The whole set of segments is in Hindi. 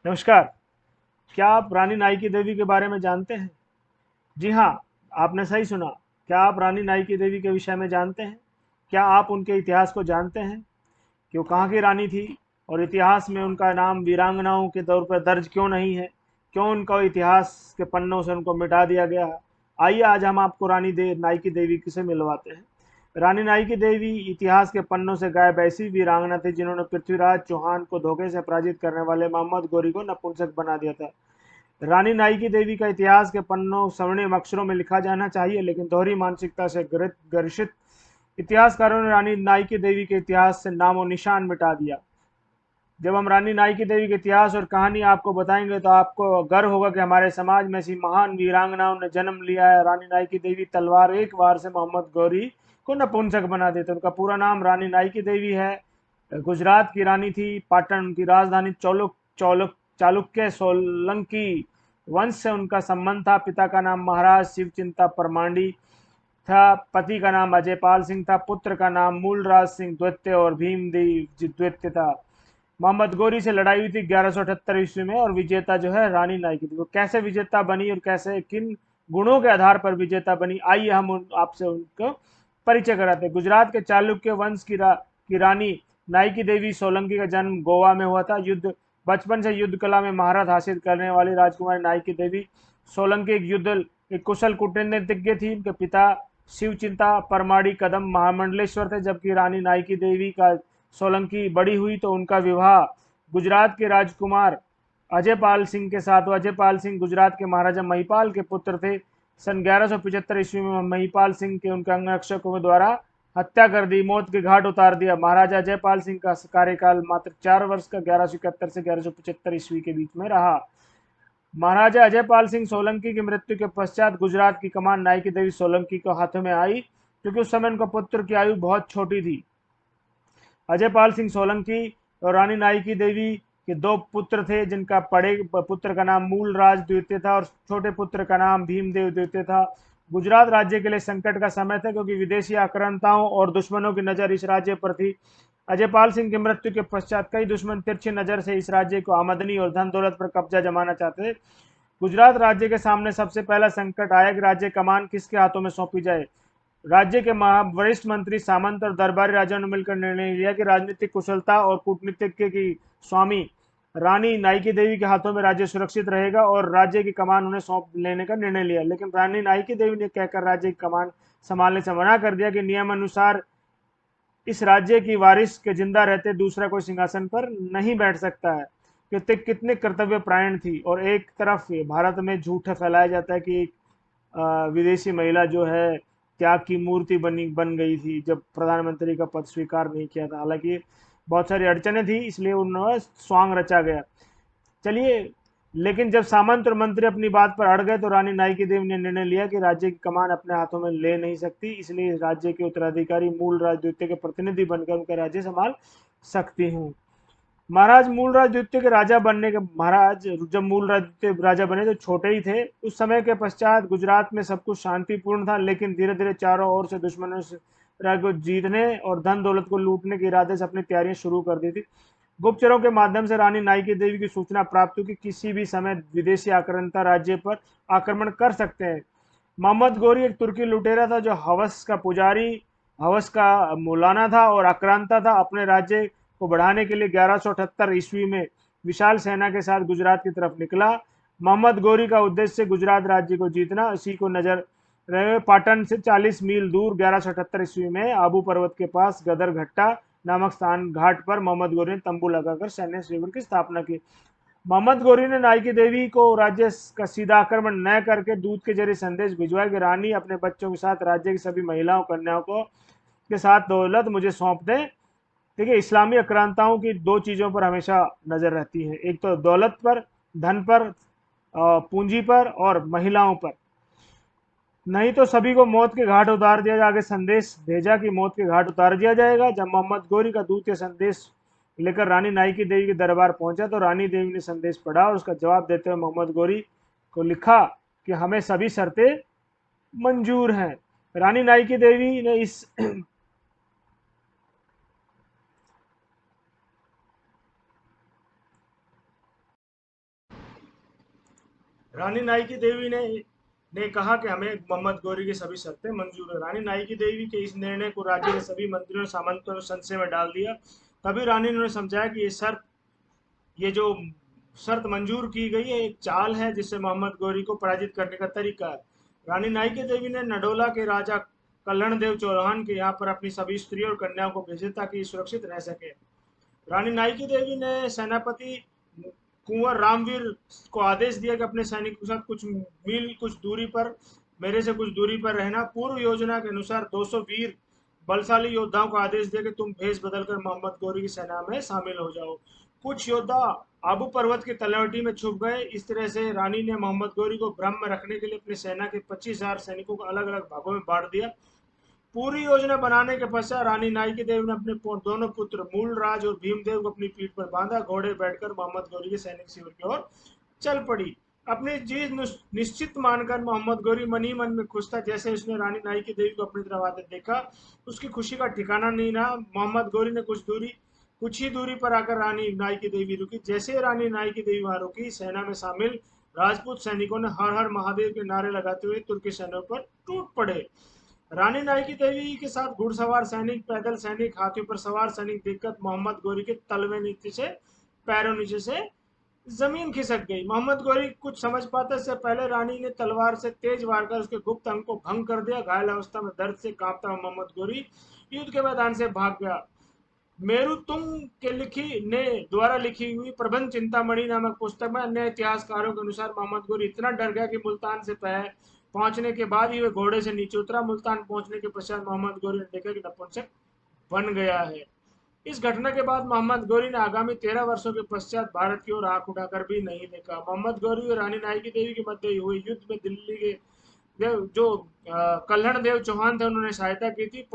नमस्कार। क्या आप रानी नाइकी देवी के बारे में जानते हैं? जी हाँ, आपने सही सुना। क्या आप रानी नाइकी देवी के विषय में जानते हैं? क्या आप उनके इतिहास को जानते हैं कि वो कहाँ की रानी थी और इतिहास में उनका नाम वीरांगनाओं के तौर पर दर्ज क्यों नहीं है? क्यों उनका इतिहास के पन्नों से उनको मिटा दिया गया है? आइए आज हम आपको नाइकी देवी से मिलवाते हैं। रानी नाइकी देवी इतिहास के पन्नों से गायब ऐसी वीरांगना थी जिन्होंने पृथ्वीराज चौहान को धोखे से पराजित करने वाले मोहम्मद गोरी को नपुंसक बना दिया था। रानी नाइकी देवी का इतिहास के पन्नों स्वर्णिम अक्षरों में लिखा जाना चाहिए, लेकिन दोहरी मानसिकता से ग्रसित इतिहासकारों ने रानी नाइकी देवी के इतिहास से नामो निशान मिटा दिया। जब हम रानी नाइकी देवी के इतिहास और कहानी आपको बताएंगे तो आपको गर्व होगा कि हमारे समाज में ऐसी महान वीरांगनाओं ने जन्म लिया है। रानी नाइकी देवी तलवार एक वार से मोहम्मद गौरी को नपुंसक बना देते। उनका पूरा नाम रानी नाइकी देवी है। गुजरात की रानी थी। पाटन उनकी राजधानी। चौलुक चौलुक चालुक्य सोलंकी वंश से उनका संबंध था। पिता का नाम महाराज शिवचिंता परमांडी था। पति का नाम अजयपाल सिंह था। पुत्र का नाम मूलराज सिंह द्वितीय और भीमदेव द्वितीय था। मोहम्मद गोरी से लड़ाई हुई थी 1178 ईस्वी में और विजेता जो है रानी नाइकी थी। वो कैसे विजेता बनी और कैसे किन गुणों के आधार पर विजेता बनी, आइए हम आपसे उनको परिचय कराते हैं। गुजरात के चालुक्य वंश की रानी नाइकी देवी सोलंकी का जन्म गोवा में हुआ था। बचपन से युद्ध कला में महारत हासिल करने वाली राजकुमारी नाइकी देवी सोलंकी एक कुशल कूटनीतिज्ञ थी। उनके पिता शिवचिंता परमाड़ी कदम महामंडलेश्वर थे, जबकि रानी नाइकी देवी का सोलंकी बड़ी हुई तो उनका विवाह गुजरात के राजकुमार अजयपाल सिंह के साथ हुआ। अजयपाल सिंह गुजरात के महाराजा महिपाल के पुत्र थे। सन 1175 ईस्वी में महिपाल सिंह के उनके अंगरक्षकों द्वारा हत्या कर दी, मौत के घाट उतार दिया। महाराजा जयपाल सिंह का कार्यकाल मात्र 4 वर्ष का 1171 से 1175 ईस्वी के बीच में रहा। महाराजा अजयपाल सिंह सोलंकी की मृत्यु के पश्चात गुजरात की कमान नाइकी देवी सोलंकी के हाथों में आई, क्योंकि उस समय उनका पुत्र की आयु बहुत छोटी थी। अजयपाल सिंह सोलंकी और रानी नाइकी देवी के दो पुत्र थे, जिनका बड़े पुत्र का नाम मूलराज द्वितीय था और छोटे पुत्र का नाम भीमदेव द्वितीय था। गुजरात राज्य के लिए संकट का समय था, क्योंकि विदेशी आक्रांताओं और दुश्मनों की नजर इस राज्य पर थी। अजयपाल सिंह की मृत्यु के पश्चात कई दुश्मन तिरछी नजर से इस राज्य को आमदनी और धन दौलत पर कब्जा जमाना चाहते थे। गुजरात राज्य के सामने सबसे पहला संकट आया कि राज्य कमान किसके हाथों में सौंपी जाए। राज्य के वरिष्ठ मंत्री सामंत और दरबारी राजाओं ने मिलकर निर्णय लिया कि राजनीतिक कुशलता और कूटनीतिज्ञ की स्वामी रानी नाइकी देवी के हाथों में राज्य सुरक्षित रहेगा और राज्य की कमान उन्हें सौंप लेने का निर्णय लिया। लेकिन रानी नाइकी देवी ने कहकर राज्य की कमान संभालने से मना कर दिया कि नियम अनुसार इस राज्य की वारिस के जिंदा रहते दूसरा कोई सिंहासन पर नहीं बैठ सकता है। कितने कर्तव्य प्राण थी। और एक तरफ भारत में झूठ फैलाया जाता है कि विदेशी महिला जो है त्याग की मूर्ति बन गई थी जब प्रधानमंत्री का पद स्वीकार नहीं किया था। हालांकि बहुत सारी अड़चने थी, इसलिए उन्होंने स्वांग रचा गया। चलिए, लेकिन जब सामंत और मंत्री अपनी बात पर अड़ गए तो रानी नाइकी देवी ने निर्णय लिया कि राज्य की कमान अपने हाथों में ले नहीं सकती, इसलिए राज्य के उत्तराधिकारी मूल राजद्वितीय के प्रतिनिधि बनकर उनका राज्य संभाल सकती हूँ। महाराज मूलराज द्वितीय के राजा बनने के महाराज जब मूलराज द्वितीय राजा बने तो छोटे ही थे। उस समय के पश्चात गुजरात में सब कुछ शांतिपूर्ण था, लेकिन धीरे धीरे चारों ओर से दुश्मनों से को जीतने और धन दौलत को लूटने के इरादे से अपनी तैयारियां शुरू कर दी थी। गुप्तचरों के माध्यम से रानी नाइकी देवी की सूचना प्राप्त हुई कि किसी भी समय विदेशी आक्रांता राज्य पर आक्रमण कर सकते हैं। मोहम्मद गोरी एक तुर्की लुटेरा था जो हवस का मौलाना था और आक्रांता था। अपने राज्य को बढ़ाने के लिए 1178 ईस्वी में विशाल सेना के साथ गुजरात की तरफ निकला। मोहम्मद गोरी का उद्देश्य गुजरात राज्य को जीतना। इसी को नजर रहे पाटन से 40 मील दूर 1178 ईस्वी में आबू पर्वत के पास गदर घट्टा नामक स्थान घाट पर मोहम्मद गोरी ने तंबू लगाकर सैन्य शिविर की स्थापना की। मोहम्मद गोरी ने नाइकी देवी को राज्य का सीधा आक्रमण न करके दूत के जरिए संदेश भिजवाया कि रानी अपने बच्चों के साथ राज्य की सभी महिलाओं कन्याओं को के साथ दौलत मुझे सौंप दे। देखिए, इस्लामी आक्रांताओं की दो चीजों पर हमेशा नजर रहती है, एक तो दौलत पर, धन पर, पूंजी पर और महिलाओं पर। नहीं तो सभी को मौत के घाट उतार दिया। आगे संदेश भेजा कि मौत के घाट उतार दिया जाएगा। जब मोहम्मद गोरी का दूत यह संदेश लेकर रानी नाइकी देवी के दरबार पहुंचा तो रानी देवी ने संदेश पढ़ा और उसका जवाब देते हुए मोहम्मद गोरी को लिखा कि हमें सभी शर्तें मंजूर हैं। रानी नाइकी देवी ने इस रानी नाइकी देवी ने कहा कि हमें मोहम्मद गौरी की सभी शर्तें मंजूर है। रानी नाइकी देवी के इस निर्णय को राज्य के सभी मंत्रियों सामंतों ने संशय में डाल दिया। तभी रानी ने समझाया कि ये जो शर्त मंजूर की गई है एक चाल है जिससे मोहम्मद गौरी को पराजित करने का तरीका है। रानी नाइकी देवी ने नडोला के राजा कल्याण देव चौहान के यहाँ पर अपनी सभी स्त्रियों और कन्याओं को भेजे ताकि सुरक्षित रह सके। रानी नाइकी देवी ने सेनापति कुंवर रामवीर को आदेश दिया कि अपने सैनिकों के साथ कुछ दूरी पर मेरे से कुछ दूरी पर रहना। पूर्व योजना के अनुसार 200 वीर बलशाली योद्धाओं को आदेश दिया कि तुम भेष बदलकर मोहम्मद गौरी की सेना में शामिल हो जाओ। कुछ योद्धा आबू पर्वत की तलवटी में छुप गए। इस तरह से रानी ने मोहम्मद गौरी को भ्रम में रखने के लिए अपनी सेना के 25,000 सैनिकों को अलग अलग भागों में बांट दिया। पूरी योजना बनाने के पश्चात रानी नाइकी देवी ने अपने दोनों पुत्र मूलराज और भीमदेव को अपनी पीठ पर बांधा। घोड़े बैठकर मोहम्मद गौरी के सैनिक शिविर की ओर चल पड़ी। अपनी जीत निश्चित मानकर मोहम्मद गौरी मन ही मन में खुश था। जैसे उसने रानी नाइकी देवी को अपनी तरफ आते देखा, उसकी खुशी का ठिकाना नहीं रहा। मोहम्मद गौरी ने कुछ ही दूरी पर आकर रानी नाइकी देवी रुकी। जैसे रानी नाइकी देवी वहां रुकी, सेना में शामिल राजपूत सैनिकों ने हर हर महादेव के नारे लगाते हुए तुर्की सैनिकों पर टूट पड़े। रानी नाइकी देवी के साथ घुड़सवार सैनिक, पैदल सैनिक, हाथियों पर सवार सैनिक देखकर मोहम्मद गौरी के तलवे नीचे से पैरों नीचे से जमीन खिसक गई। मोहम्मद गौरी कुछ समझ पाते इससे पहले रानी ने तलवार से तेज वार कर उसके गुप्त अंग को भंग कर दिया। घायल अवस्था में दर्द से कांपता हुआ मोहम्मद गौरी युद्ध के मैदान से भाग गया। मेरुतुंग के द्वारा लिखी हुई प्रबंध चिंतामणि नामक पुस्तक में अन्य इतिहासकारों के अनुसार मोहम्मद गौरी इतना डर गया कि मुल्तान से पहुंचने के बाद ही वे घोड़े से नीचे उतरा। मुल्तान पहुंचने के पश्चात मोहम्मद गौरी ने देखा कि नपुंसक बन गया है। इस घटना के बाद मोहम्मद गौरी ने आगामी 13 वर्षों के पश्चात भारत की ओर आंख उठाकर भी नहीं देखा। मोहम्मद गौरी और रानी नाइकी देवी के मध्य हुए युद्ध में दिल्ली के जो कल्याण देव चौहान थे उन्होंने सहायता की थी।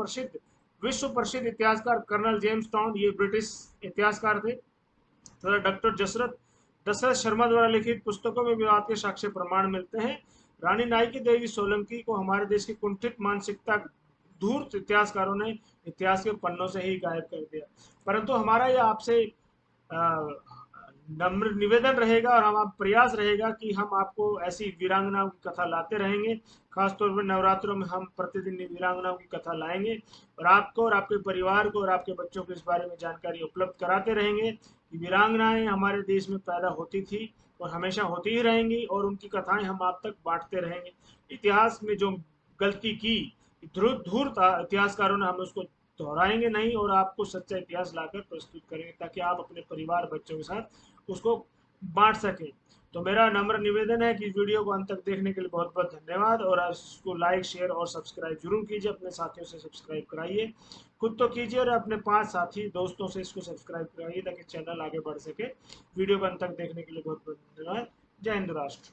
विश्व प्रसिद्ध इतिहासकार कर्नल जेम्स टाउन, ये ब्रिटिश इतिहासकार थे, तथा डॉक्टर दशरथ शर्मा द्वारा लिखित पुस्तकों में विवाद के साक्ष्य प्रमाण मिलते हैं। रानी नाइकी देवी सोलंकी को हमारे देश की कुंठित मानसिकता धूर्त इतिहासकारों ने इतिहास के पन्नों से ही गायब कर दिया। परंतु हमारा यह आपसे नम्र निवेदन रहेगा और हमारा प्रयास रहेगा कि हम आपको ऐसी वीरांगनाओं की कथा लाते रहेंगे। खासतौर पर नवरात्रों में हम प्रतिदिन वीरांगनाओं की कथा लाएंगे और आपको और आपके परिवार को और आपके बच्चों को इस बारे में जानकारी उपलब्ध कराते रहेंगे कि वीरांगनाएं हमारे देश में पैदा होती थी और हमेशा होती ही रहेंगी और उनकी कथाएं हम आप तक बांटते रहेंगे। इतिहास में जो गलती की धूर्त इतिहासकारों ने, हम उसको दोहराएंगे नहीं और आपको सच्चा इतिहास लाकर प्रस्तुत करेंगे ताकि आप अपने परिवार बच्चों के साथ उसको बांट सकें। तो मेरा नम्र निवेदन है कि इस वीडियो को अंत तक देखने के लिए बहुत बहुत धन्यवाद और इसको लाइक, शेयर और सब्सक्राइब जरूर कीजिए। अपने साथियों से सब्सक्राइब कराइए, खुद तो कीजिए और अपने 5 साथी दोस्तों से इसको सब्सक्राइब कराइए ताकि चैनल आगे बढ़ सके। वीडियो को अंत तक देखने के लिए बहुत बहुत धन्यवाद। जय हिंद राष्ट्र।